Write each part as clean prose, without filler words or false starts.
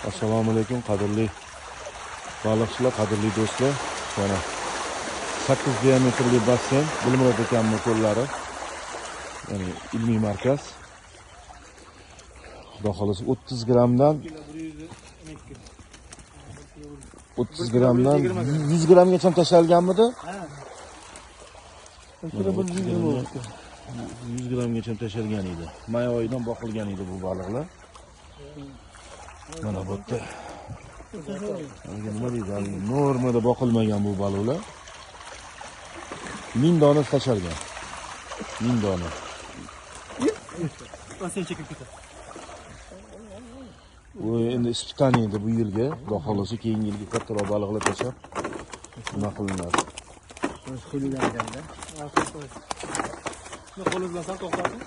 Assalomu alaykum qadrli baliqchilar, qadrli do'stlar. Mana 8 diametrli basseyn, Dilmurod akamning ko'llari. Ya'ni ilmiy markaz. Xudo xolasa 30 grammdan 30 grammdan 100 grammgacha tashalganmidi? Ha. 100 grammgacha tashalgan edi. May oyidan boqilgan edi bu baliqlar. Mana bu yerda nima deydi? Normada boqilmagan bu baliqlar. 1000 dona tashalgan. 1000 dona. Bu endi ispitaniya edi bu yilga. Xudo xolasa keyingi yilga kattaroq baliqlar tashab nima qilinadi. Qo'lingizda. Qo'lingiz bilan to'xtating.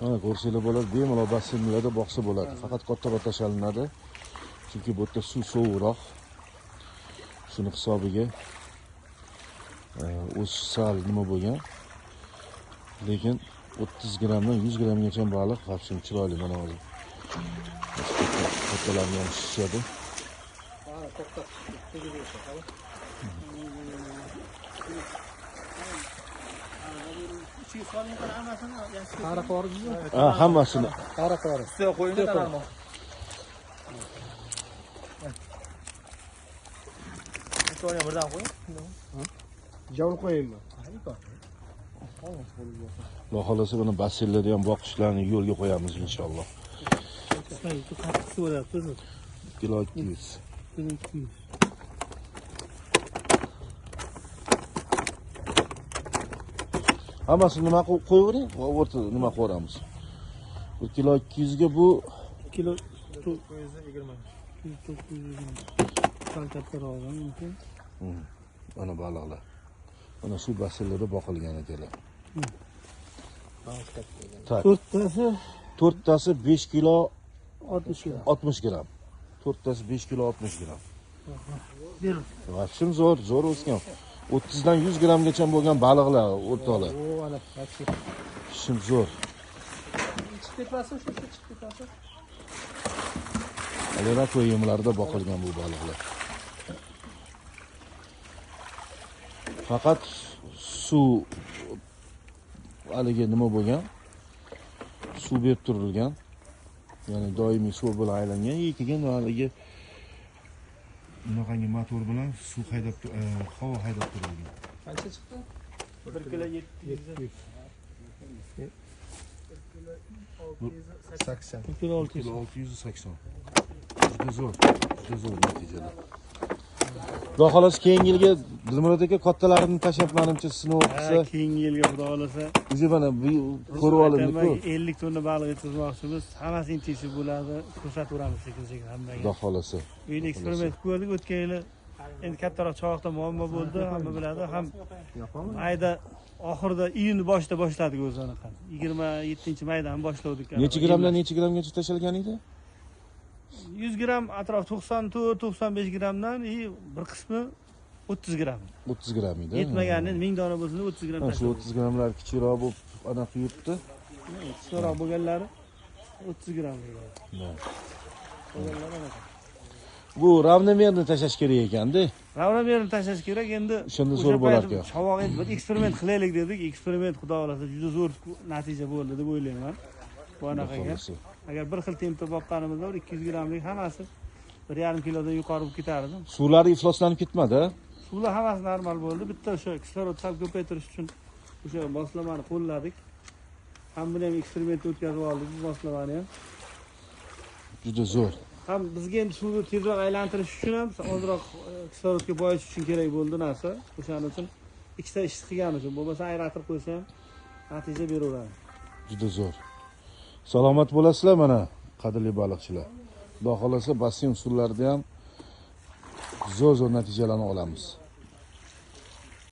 Mana ko'rsanglar bo'ladi, bemalol basseynlarda boqsa bo'ladi. Faqat kattaroq tashalinadi. Chunki bu yerda suv sovuqroq. Shuni hisobiga o'sish sal nima bo'lgan. Lekin 30 grammdan 100 grammgacha baliq qapshim chiroyli mana hozir. Kattalarni ham shishadi. Hammasini. Qara-qora. Ustiga qo'ying tararmoq. So'nya birdan qo'ying. Javl qo'yingmi? Xudo xolasa buni basseynlarda ham boqishlarni yo'lga qo'yamiz inshaalloh. Kilo 200. Hammasini nima qo'yavering? O'rtada nima qo'yamiz? 1 kilo 200 ga bu kilo 920. Kattaroq mumkin. Mana baliqlar. Mana shu basseynlarda boqilgan ekanlar. To'rttasi 5 kilo 60 gram. To'rttasi 5 kilo 60 gram. Vaqtim zo'r o'sgan. 30 dan 100 grammgacha bo'lgan baliqlar o'rtoqlar. Ishim zo'r. Alaylar to'yimlarda boqilgan bu baliqlar. Faqat suv haliga nima bo'lgan? Suv berib turilgan. Ya'ni doimiy suv bilan aylangan, keyin haliga bunaqangi motor bilan suv haydab havo haydab turilgan. Qancha chiqdi? 1 kilo 700. 680. 1 kilo 680. Juda zo'r natijalar. Xudo xolasa keyingi yilga Dilmurod aka kattalarini tashab menimcha sinov qilsa, keyingi yilga xudo xolasa o'zi mana bu ko'rib olindik-ku. 50 tonna baliq yetishmoqchimiz. Hammasi intensiv bo'ladi. Ko'rsataveramiz sekin-sekin hammaga. Xudo xolasa. Bu yil eksperiment qilib ko'rdik. O'tgan yili endi kattaroq chovoqda muammo bo'ldi, hamma biladi. Ham mayda oxirida iyun boshida boshladik o'zini qan. 27-maydan boshladik. Necha grammdan necha grammgacha tashalgan edi? 100 gram atrof 94-95 gramdan bir qismi 30 gram. 30 gram edi. Yetmaganini 1000 dona bo'lsa 30 gram tashlaydi. Shu 30 gramlar kichikroq bo'lib anaqa yuribdi. Kichikroq bo'lganlari 30 gram bo'ladi. Bu ravnomerni tashlash kerak ekanda. Ravnomerni tashlash kerak. Endi shunda zo'r bo'lar ekan. Chavoq endi bir eksperiment qilaylik dedik. Eksperiment xudo xolasa juda zo'r natija bo'ldi deb o'ylayman. Bu anaqaga. Agar bir xil tempda boqqanimizda 200 gramlik hammasi 1,5 kilodan yuqori bo'lib ketardi. Suvlari ifloslanib ketmadi? Suvlar hammasi normal bo'ldi. Bitta o'sha kislorod sal ko'paytirish uchun o'sha moslamani qo'lladik. Hammani ham eksperiment o'tkazib oldik, bu moslamani ham. Juda zo'r. Ham bizga endi suvni tezroq aylantirish uchun ham ozroq kislorodga boyish uchun kerak bo'ldi narsa. O'shaning uchun ikkita ish qilgan uchun, bo'lmasa aylantirib qo'ysa ham natija beraveradi. Juda zo'r. Salomat bo'lasizlar mana qadrli baliqchilar. Xudo xolasa basseyn suvlarida ham zo'r natijalarni olamiz.